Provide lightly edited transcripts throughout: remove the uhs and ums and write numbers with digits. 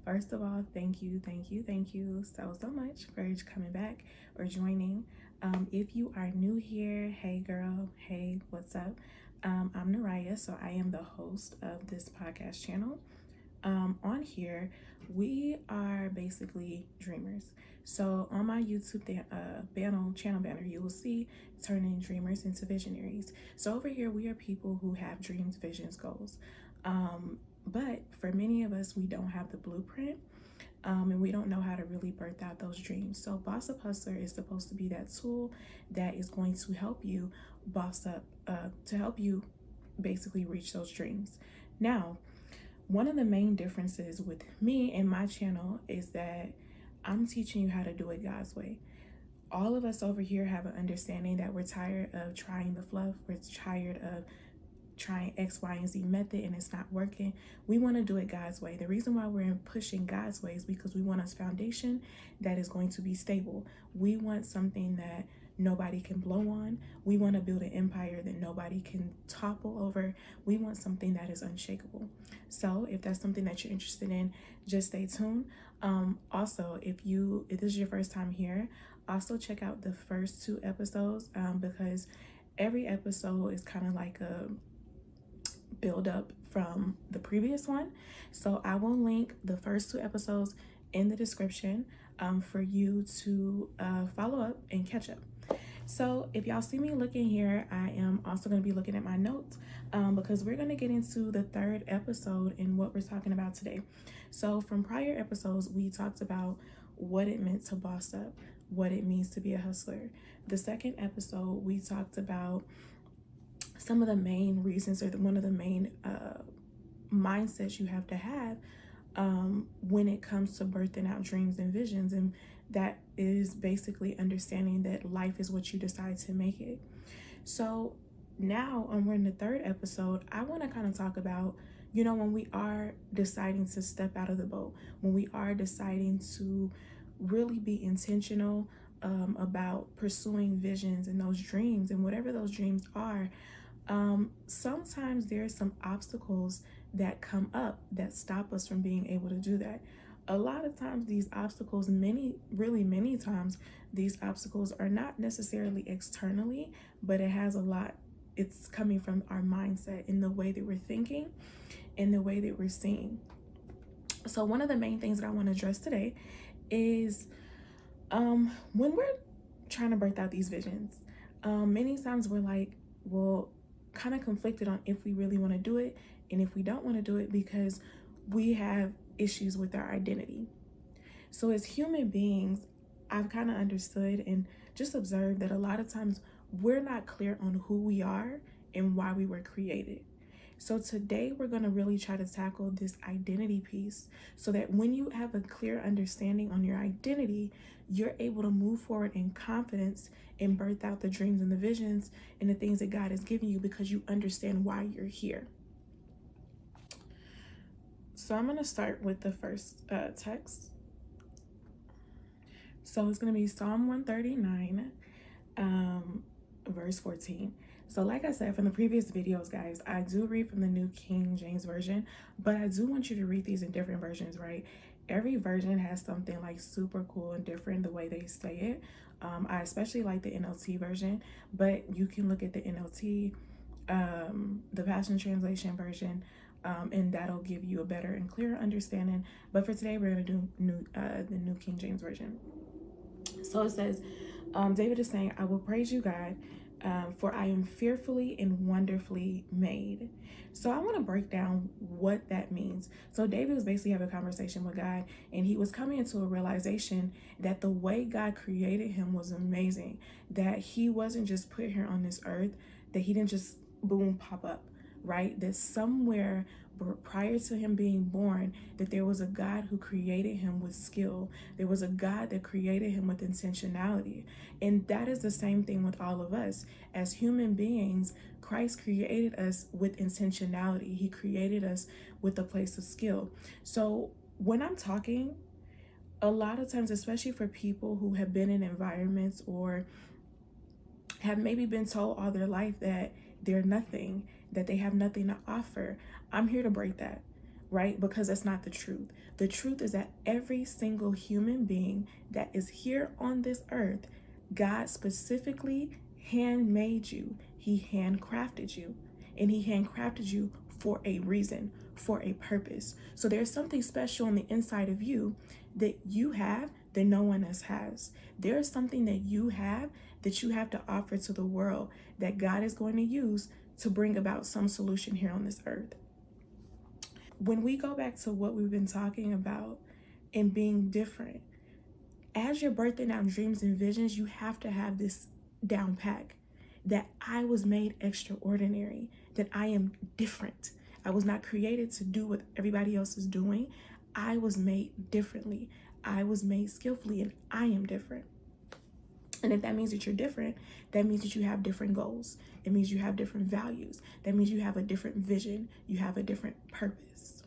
First of all, thank you so much for coming back or joining. If you are new here, hey girl, hey, what's up? I'm Naraya, so I am the host of this podcast channel. On here, we are basically dreamers. So on my YouTube channel banner, you will see turning dreamers into visionaries. So over here, we are people who have dreams, visions, goals. But for many of us, we don't have the blueprint. And we don't know how to really birth out those dreams. So Boss Up Hustler is supposed to be that tool that is going to help you boss up, to help you basically reach those dreams. Now, one of the main differences with me and my channel is that I'm teaching you how to do it God's way. All of us over here have an understanding that we're tired of trying the fluff. We're tired of trying X, Y, and Z method and it's not working. We want to do it God's way. The reason why we're pushing God's way is because we want a foundation that is going to be stable. We want something that nobody can blow on. We want to build an empire that nobody can topple over. We want something that is unshakable. So if that's something that you're interested in, just stay tuned. Also, if this is your first time here, also check out the first 2 episodes because every episode is kind of like a build up from the previous one. So I will link the first 2 episodes in the description for you to follow up and catch up. So if y'all see me looking here, I am also going to be looking at my notes because we're going to get into the 3rd episode and what we're talking about today. So from prior episodes, we talked about what it meant to boss up, what it means to be a hustler. The 2nd episode, we talked about some of the main reasons or one of the main mindsets you have to have when it comes to birthing out dreams and visions. And that is basically understanding that life is what you decide to make it. So now we're in the 3rd episode. I want to kind of talk about, when we are deciding to step out of the boat, when we are deciding to really be intentional about pursuing visions and those dreams and whatever those dreams are. Sometimes there are some obstacles that come up that stop us from being able to do that. A lot of times these obstacles, many times, these obstacles are not necessarily externally, but it's coming from our mindset in the way that we're thinking and the way that we're seeing. So one of the main things that I want to address today is when we're trying to birth out these visions, many times we're like, well, kind of conflicted on if we really want to do it and if we don't want to do it because we have issues with our identity. So as human beings, I've kind of understood and just observed that a lot of times we're not clear on who we are and why we were created. So today we're going to really try to tackle this identity piece so that when you have a clear understanding on your identity, you're able to move forward in confidence and birth out the dreams and the visions and the things that God has given you because you understand why you're here. So I'm going to start with the first text. So it's going to be Psalm 139, verse 14. So like I said from the previous videos, guys, I do read from the New King James Version, but I do want you to read these in different versions, right? Every version has something like super cool and different the way they say it. I especially like the NLT version, but you can look at the NLT, the Passion Translation version, and that'll give you a better and clearer understanding. But for today, we're going to do the New King James Version. So it says, David is saying, I will praise you, God, for I am fearfully and wonderfully made. So I want to break down what that means. So David was basically having a conversation with God, and he was coming into a realization that the way God created him was amazing, that he wasn't just put here on this earth, that he didn't just boom pop up, right? That somewhere prior to him being born, that there was a God who created him with skill. There was a God that created him with intentionality. And that is the same thing with all of us. As human beings, Christ created us with intentionality. He created us with a place of skill. So when I'm talking, a lot of times, especially for people who have been in environments or have maybe been told all their life that they're nothing, that they have nothing to offer, I'm here to break that. right? Because that's not the truth. The truth is that every single human being that is here on this earth, God specifically handmade you. He handcrafted you, and He handcrafted you for a reason, for a purpose. So there's something special on the inside of you that you have that no one else has. There's something that you have to offer to the world that God is going to use to bring about some solution here on this earth. When we go back to what we've been talking about and being different, as you're birthing out dreams and visions, you have to have this down pack that I was made extraordinary, that I am different. I was not created to do what everybody else is doing. I was made differently. I was made skillfully, and I am different. And if that means that you're different, that means that you have different goals. It means you have different values. That means you have a different vision. You have a different purpose.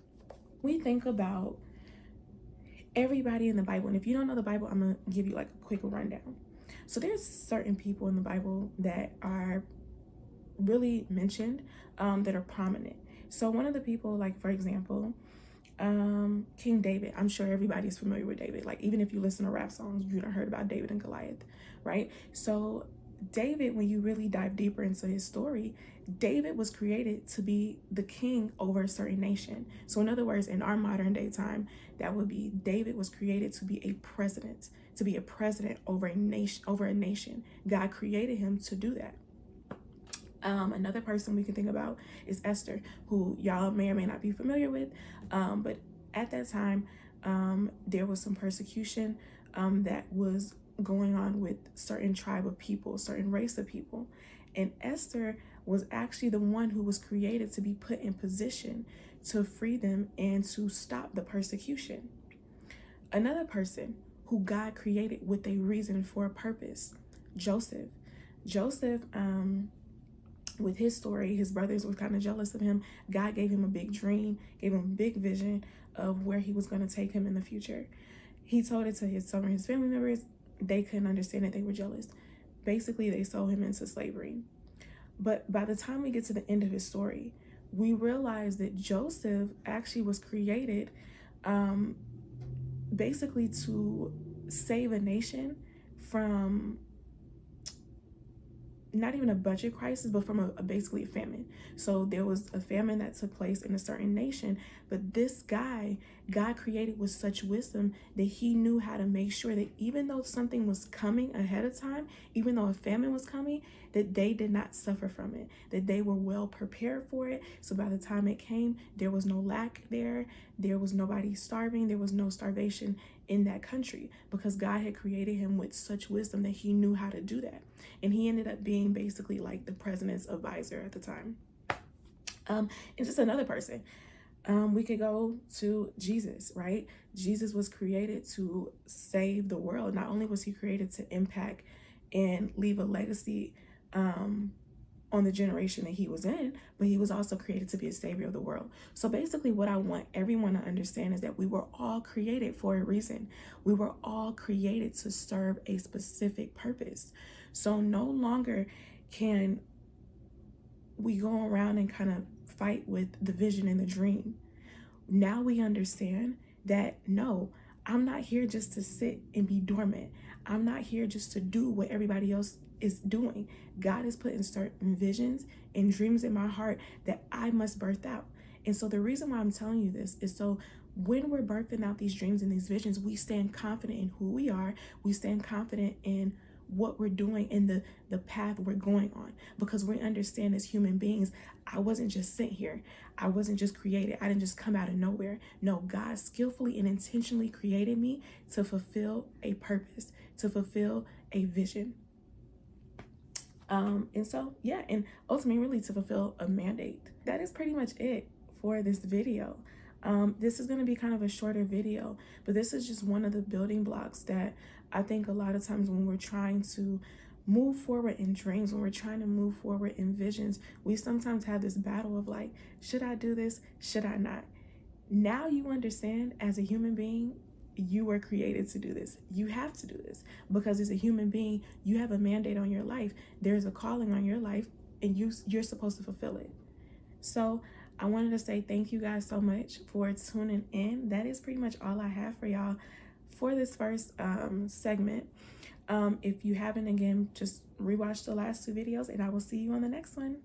We think about everybody in the Bible, and if you don't know the Bible, I'm gonna give you like a quick rundown. So there's certain people in the Bible that are really mentioned, that are prominent. So one of the people, like for example, King David. I'm sure everybody's familiar with David. Like even if you listen to rap songs, you done heard about David and Goliath, right? So David, when you really dive deeper into his story, David was created to be the king over a certain nation. So in other words, in our modern day time, that would be David was created to be a president, over a nation. God created him to do that. Another person we can think about is Esther, who y'all may or may not be familiar with, but at that time, there was some persecution that was going on with certain tribe of people, certain race of people, and Esther was actually the one who was created to be put in position to free them and to stop the persecution. Another person who God created with a reason for a purpose, Joseph. Joseph, with his story, his brothers were kind of jealous of him. God gave him a big dream, gave him a big vision of where he was going to take him in the future. He told it to some of his family members. They couldn't understand it. They were jealous. Basically, they sold him into slavery. But by the time we get to the end of his story, we realize that Joseph actually was created basically to save a nation from not even a budget crisis, but from basically a famine. So there was a famine that took place in a certain nation, but this guy, God created with such wisdom that he knew how to make sure that even though something was coming ahead of time, even though a famine was coming, that they did not suffer from it, that they were well prepared for it. So by the time it came, there was no lack there. There was nobody starving. There was no starvation in that country because God had created him with such wisdom that he knew how to do that. And he ended up being basically like the president's advisor at the time. And just another person. We could go to Jesus, right? Jesus was created to save the world. Not only was he created to impact and leave a legacy on the generation that he was in, but he was also created to be a savior of the world. So basically what I want everyone to understand is that we were all created for a reason. We were all created to serve a specific purpose. So no longer can we go around and kind of fight with the vision and the dream. Now we understand that no, I'm not here just to sit and be dormant. I'm not here just to do what everybody else is doing. God is putting certain visions and dreams in my heart that I must birth out. And so the reason why I'm telling you this is so when we're birthing out these dreams and these visions, we stand confident in who we are. We stand confident in what we're doing and the path we're going on, because we understand as human beings, I wasn't just sent here. I wasn't just created. I didn't just come out of nowhere. No, God skillfully and intentionally created me to fulfill a purpose, to fulfill a vision. And so, yeah, and ultimately really to fulfill a mandate. That is pretty much it for this video. This is going to be kind of a shorter video, but this is just one of the building blocks that I think a lot of times when we're trying to move forward in dreams, when we're trying to move forward in visions, we sometimes have this battle of like, should I do this? Should I not? Now you understand as a human being, you were created to do this. You have to do this because as a human being, you have a mandate on your life. There's a calling on your life and you're supposed to fulfill it. So I wanted to say thank you guys so much for tuning in. That is pretty much all I have for y'all for this first segment. If you haven't, again, just rewatch the last two videos, and I will see you on the next one.